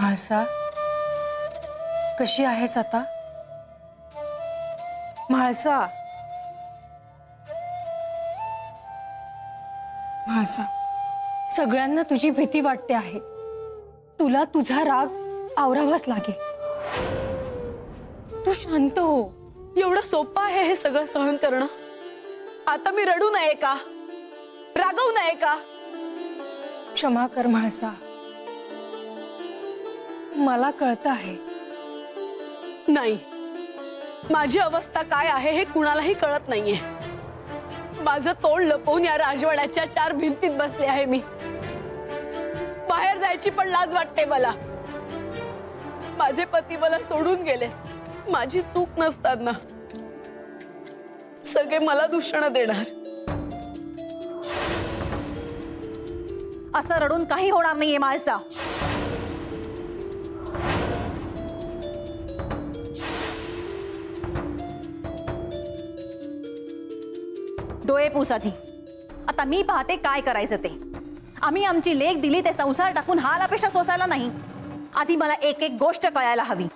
म्हाळसा, कशी आहेस आता? म्हाळसा, म्हाळसा, सगळ्यांना तुझी भीती वाटते आहे. तुला तुझा राग आवरावाच लागेल. तू शांत हो. एवढं सोपं आहे हे सगळं सहन करणं? आता मी रडू नये का? रागवू नये का? क्षमा कर म्हाळसा. मला कळतं आहे. नाही, माझी अवस्था काय आहे हे कुणालाही कळत नाहीये. माझं तोंड लपवून या राजवाड्याच्या 4 भिंतीत बसले आहे मी. बाहेर जायची पण लाज वाटते मला. माझे पती मला सोडून गेले. माझी चूक नसताना सगळे मला दूषण देणार. असं रडून काही होणार नाहीये म्हाळसा. डोळे पुस आधी. आता मी पाहते काय करायचं ते. आम्ही आमची लेक दिली ते संसार टाकून हालापेक्षा सोसायला नाही. आधी मला एक एक गोष्ट कळायला हवी.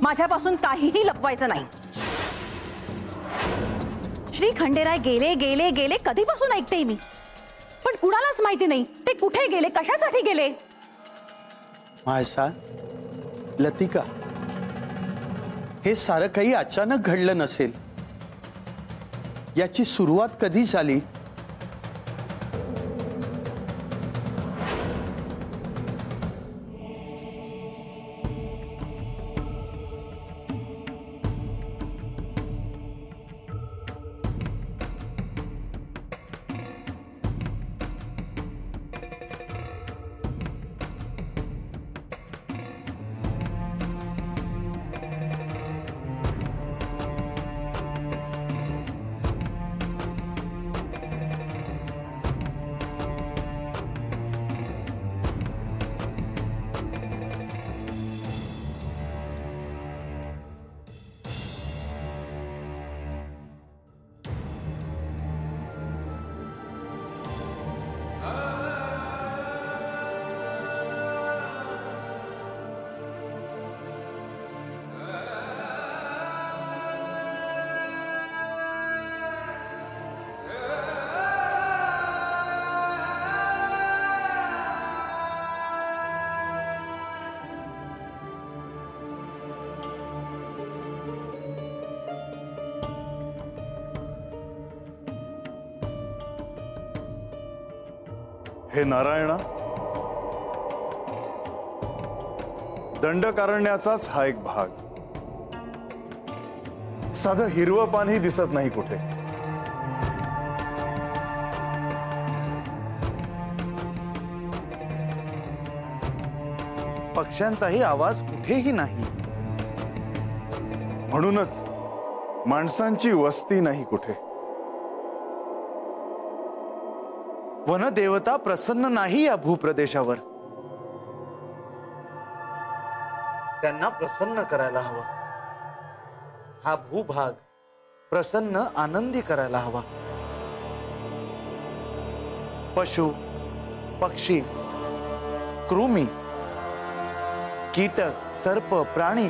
माझ्यापासून काहीही लपवायचं नाही. श्री खंडेराय गेले गेले गेले कधीपासून ऐकते मी, पण कुणालाच माहिती नाही ते कुठे गेले, कशासाठी गेले. म्हाळसा, लतिका, हे सारं काही अचानक घडलं नसेल. याची सुरुवात कधी झाली? हे नारायणा, दंडकारण्याचाच हा एक भाग. साधं हिरवं पानही दिसत नाही कुठे. पक्ष्यांचाही आवाज कुठेही नाही. म्हणूनच माणसांची वस्ती नाही कुठे. वनदेवता प्रसन्न नाही या भूप्रदेशावर. त्यांना प्रसन्न करायला हवं. हा भूभाग प्रसन्न आनंदी करायला हवा. पशु, पक्षी, कृमी, कीटक, सर्प, प्राणी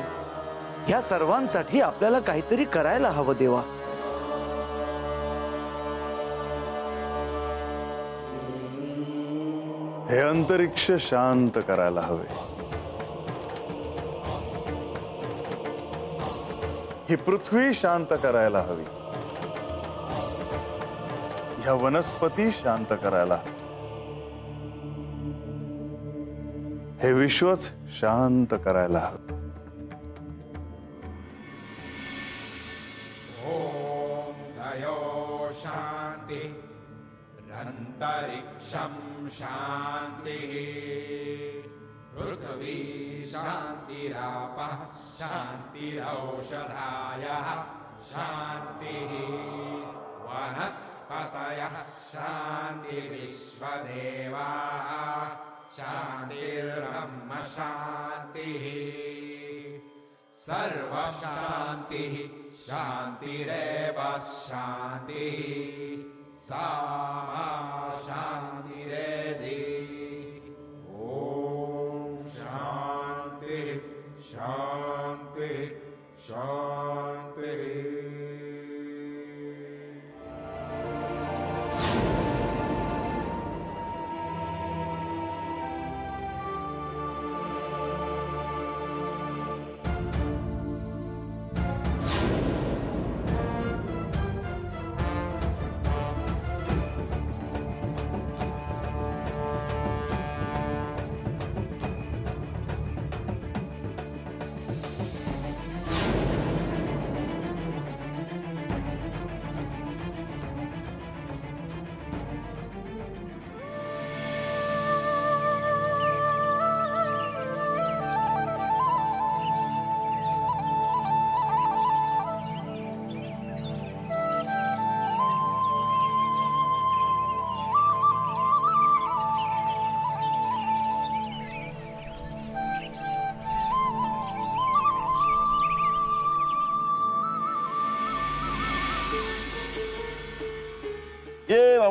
ह्या सर्वांसाठी आपल्याला काहीतरी करायला हवं देवा. हे अंतरिक्ष शांत करायला हवे. ही पृथ्वी शांत करायला हवी. ह्या वनस्पती शांत करायला हवी. हे विश्वच शांत करायला हवे. अंतरिक्षं शांति, पृथ्वी शांतिरापः शांतिरौषधायः शांतिः, वनस्पतयः शांतिर्विश्वदेवाः शांतिर्ब्रह्म शांतिः, सर्वशांतिः शांतिरेव शांतिः, सामा शांतिरेधि। ओम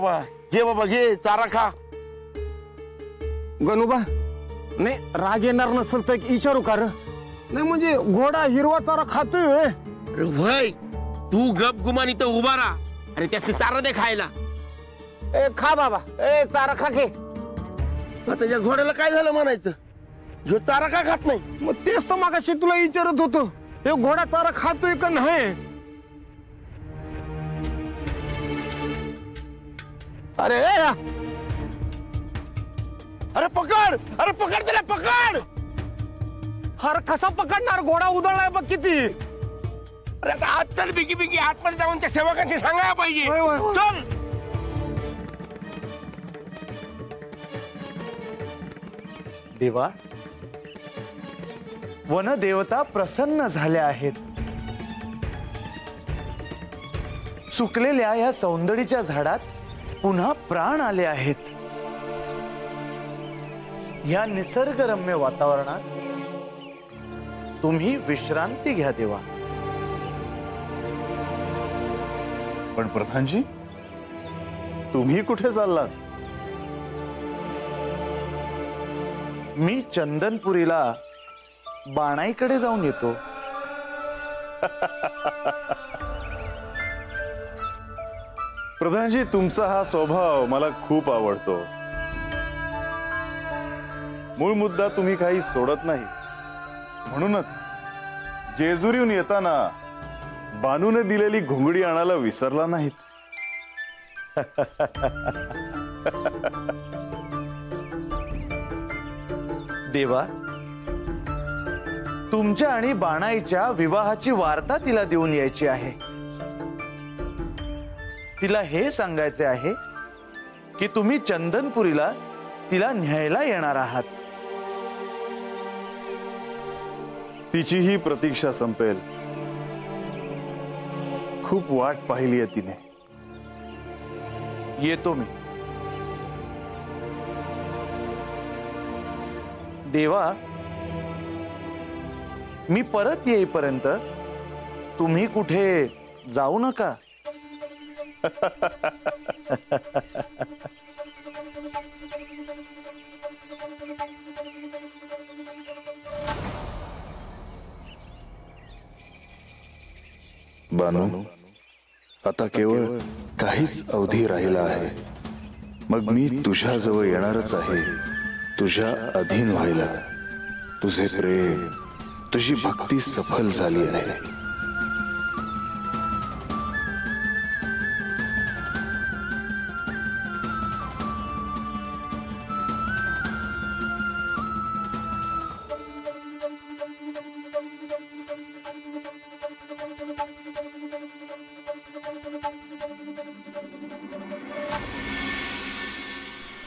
बाबा घे चारा खा. गणूबा नाही राग येणार नसेल तर विचारू का रे? नाही म्हणजे घोडा हिरवा चारा खातोय होय? अरे व्हय, तू गप गुमान इथं उभा राहा आणि त्याचे चारा दे खायला. ए खा बाबा, ए चारा खा घे. आता त्या घोड्याला काय झालं म्हणायचं? ह्यो चारा का खात नाही? मग तेच तर मागाशी तुला विचारत होतो, हे घोडा चारा खातोय का नाही? अरे अरे पकड त्याला पकड. अरे कसा पकडणार? घोडा उधळलाय बघ किती. अरे आता आज चल बिगी आतमध्ये जाऊन त्या सेवकांची सांगायला पाहिजे. होय, होय, होय. चल. देवा, वनदेवता प्रसन्न झाल्या आहेत. सुकलेल्या या सौंदर्याच्या झाडात पुन्हा प्राण आले आहेत. या निसर्गरम्य वातावरणात तुम्ही विश्रांती घ्या देवा. पण प्रधानजी, तुम्ही कुठे चाललात? मी चंदनपुरीला बाणाईकडे जाऊन येतो. प्रधानजी, तुमचा हा स्वभाव मला खूप आवडतो. मूळ मुद्दा तुम्ही काही सोडत नाही. म्हणूनच जेजुरीहून येताना बानूने दिलेली घोंगडी आणायला विसरला नाहीत. देवा, तुमच्या आणि बाणाईच्या विवाहाची वार्ता तिला देऊन यायची आहे. तिला हे सांगायचे आहे की तुम्ही चंदनपुरीला तिला न्यायला येणार आहात. तिचीही प्रतीक्षा संपेल. खूप वाट पाहिली आहे तिने. येतो मी. देवा, मी परत येईपर्यंत तुम्ही कुठे जाऊ नका. बानू, आता केवळ काहीच अवधी राहिला आहे. मग मी तुझ्याजवळ येणारच आहे, तुझ्या अधीन व्हायला. तुझे प्रेम, तुझी भक्ती सफल झाली आहे.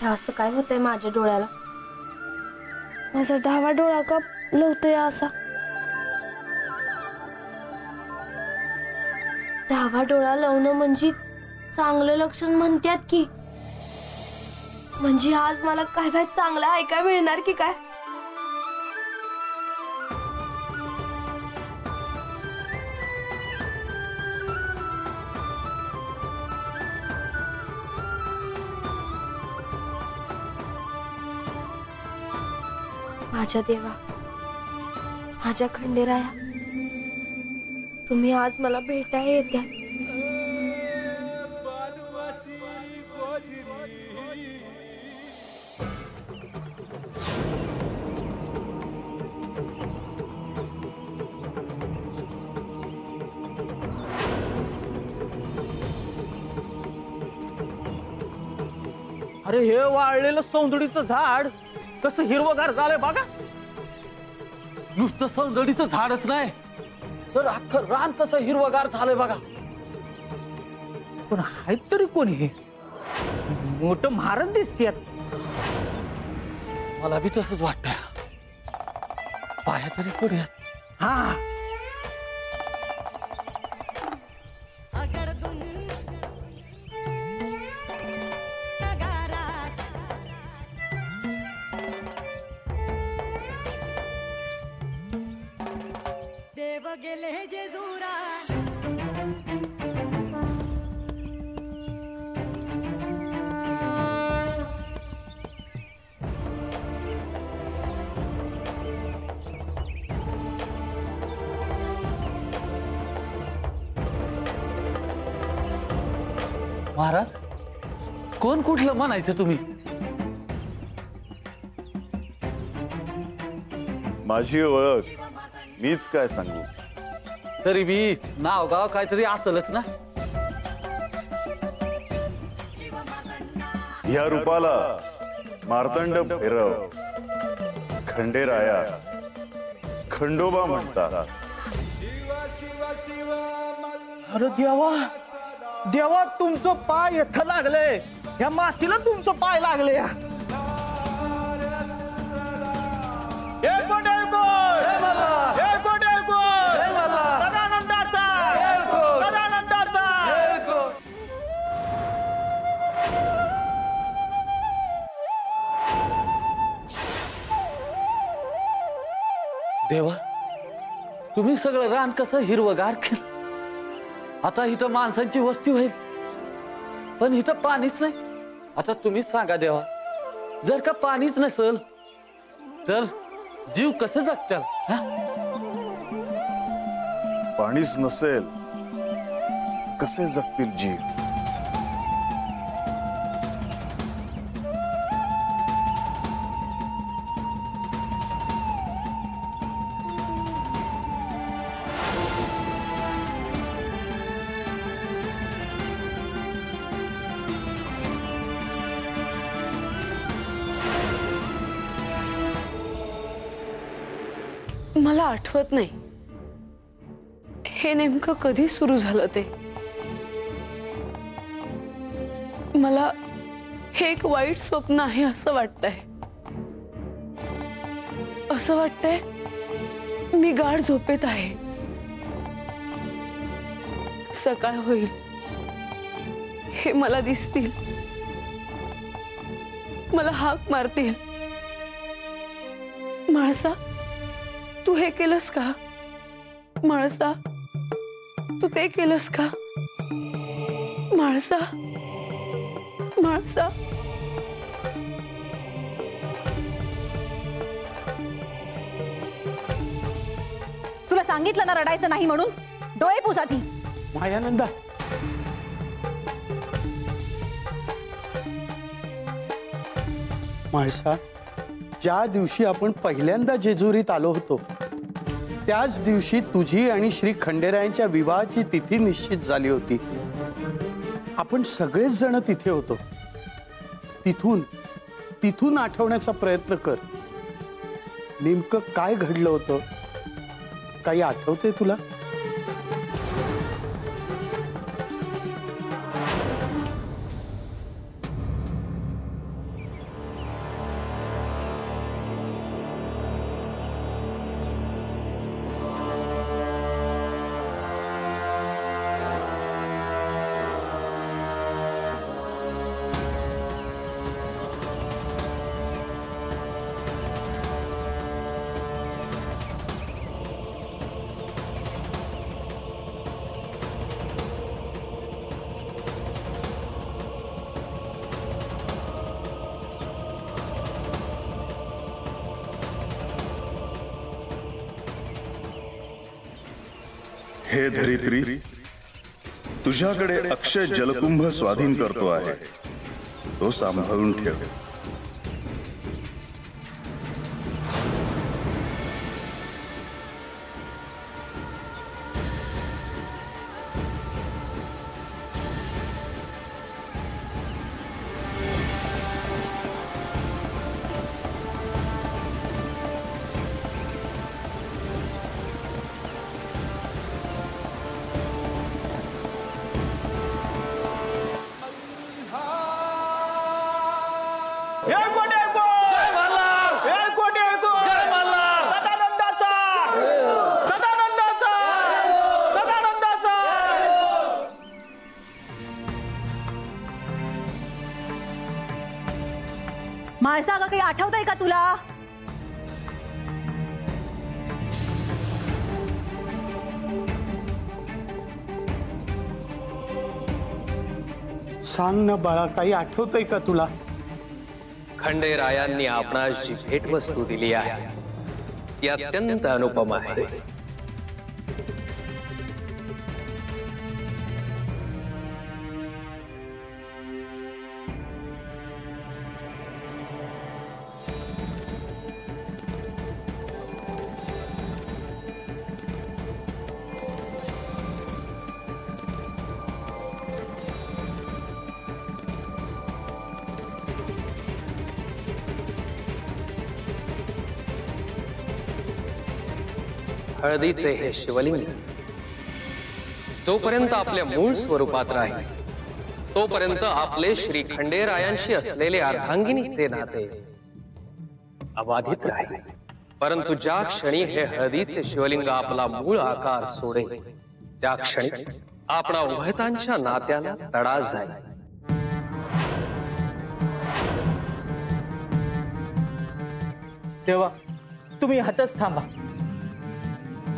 असं काय होतंय माझ्या डोळ्याला? माझा डावा डोळा का लवतोय असा? डावा डोळा लावणं म्हणजे चांगलं लक्षण म्हणतात की. म्हणजे आज मला काय बाय चांगलं ऐकाय मिळणार की काय? माझ्या देवा, माझ्या खंडेराया, तुम्ही आज मला भेटायला येत्या. अरे हे वाळलेलं सौंदर्याचं झाड कसं हिरवगार झालंय बघा. नुसतं सौंदर्याचं झाडच नाही तर अख्खं रान कसं हिरवगार झालंय बघा. पण आहेत तरी कोण हे? मोठं महाराज दिसतात. मला बी तसंच वाटतंय. पाया तरी कोणी आहेत? हा, देव गेले जेजुरा महाराज कोण कुठलं म्हणायचं तुम्ही? माझी ओळख मीच काय सांगू. तरी बी नाव गाव काहीतरी असेलच ना. ह्या रूपाला मार्तंड भैरव, खंडेराया, खंडोबा म्हणतात. अरे देवा देवा, तुमचं पाय इथं लागलंय, या मातीला तुमचं पाय लागले. देवा तुम्ही सगळं रान कसं हिरवगार केलं. आता इथं माणसांची वस्ती होईल पण इथं पाणीच नाही. आता तुम्हीच सांगा देवा, जर का पाणीच नसेल तर जीव कसं जगतात? पाणीच नसेल कसे जगतील जीव? मला आठवत नाही हे नेमकं कधी सुरू झालं ते. मला हे एक वाईट स्वप्न आहे असं वाटतंय. असं वाटतंय मी गाढ झोपेत आहे. सकाळ होईल हे मला दिसतील, मला हाक मारतील, माळसा तू हे केलंस का? माळसा तू ते केलंस का? माळसा माळसा. तुला सांगितलं ना रडायचं नाही म्हणून. डोळे पुस आधी. मायानंदा, माळसा, ज्या दिवशी आपण पहिल्यांदा जेजुरीत आलो होतो त्याच दिवशी तुझी आणि श्री खंडेरायांच्या विवाहाची तिथी निश्चित झाली होती. आपण सगळेच जण तिथे होतो. तिथून आठवण्याचा प्रयत्न कर. नेमकं काय घडलं होतं? काही आठवतंय तुला? हे धरित्री, तुझ्याकडे अक्षय जलकुंभ स्वाधीन करतो आहे, तो सांभाळून ठेव. माळसा, का काही आठवतंय का तुला? सांग ना बाळा, काही आठवतंय का तुला? खंडेरायांनी आपणास जी भेटवस्तू दिली आहे ती अत्यंत अनुपम आहे. हळदीचे हे शिवलिंग जोपर्यंत आपल्या मूळ स्वरूपात राहील तोपर्यंत आपले श्री खंडेरायांशी असलेले अर्धांगिनीचे नाते अबाधित राहील. परंतु ज्या क्षणी हे हळदीचे शिवलिंग आपला मूळ आकार सोडेल त्या क्षणी आपणा उभयतांच्या नात्याला तडा जाईल. देवा तुम्ही हातच थांबा.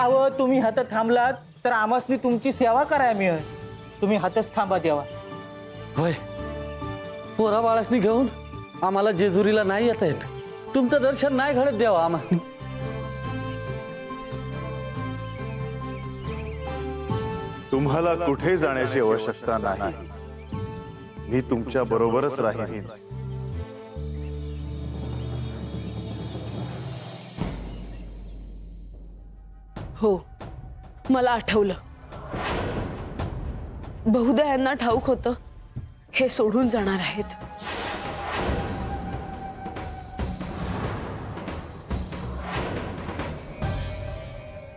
अहो तुम्ही हात थांबलात तर आमासनी तुमची सेवा करायला मिळेल. तुम्ही हातच थांबा देवा. होय, पोरा बाळासनी घेऊन आम्हाला जेजुरीला नाही येता येत. तुमचं दर्शन नाही घडत देवा आमासनी. तुम्हाला कुठे जाण्याची आवश्यकता नाही. मी तुमच्या बरोबरच राहीन. हो, मला आठवलं. बहुधा यांना ठाऊक होतं हे सोडून जाणार आहेत.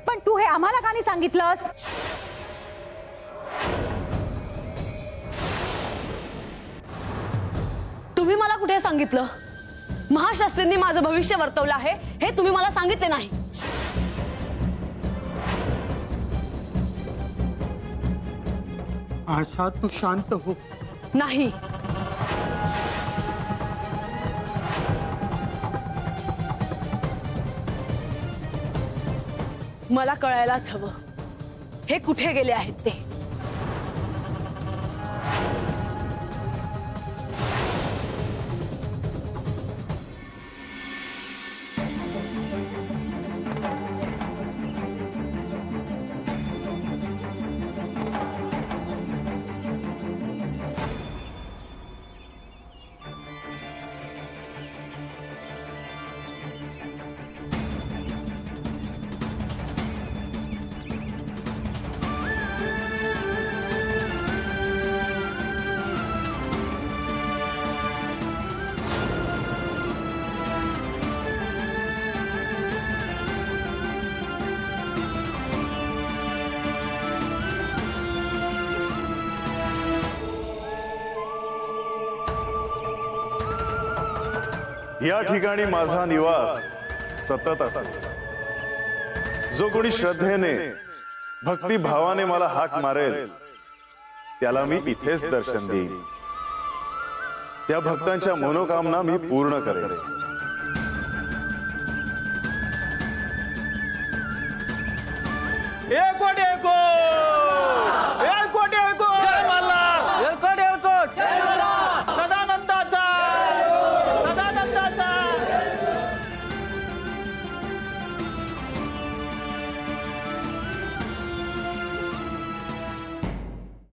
पण तू हे आम्हाला का नाही सांगितलंस? तुम्ही मला कुठे सांगितलं? महाशास्त्रींनी माझं भविष्य वर्तवलं आहे हे तुम्ही मला सांगितले नाही. आशा तू शांत हो. नाही, मला कळायलाच हवं हे कुठे गेले आहेत ते. या ठिकाणी माझा निवास सतत असेल. जो कोणी श्रद्धेने भक्तिभावाने मला हाक मारेल त्याला मी इथेच दर्शन देईन. त्या भक्तांच्या मनोकामना मी पूर्ण करेन.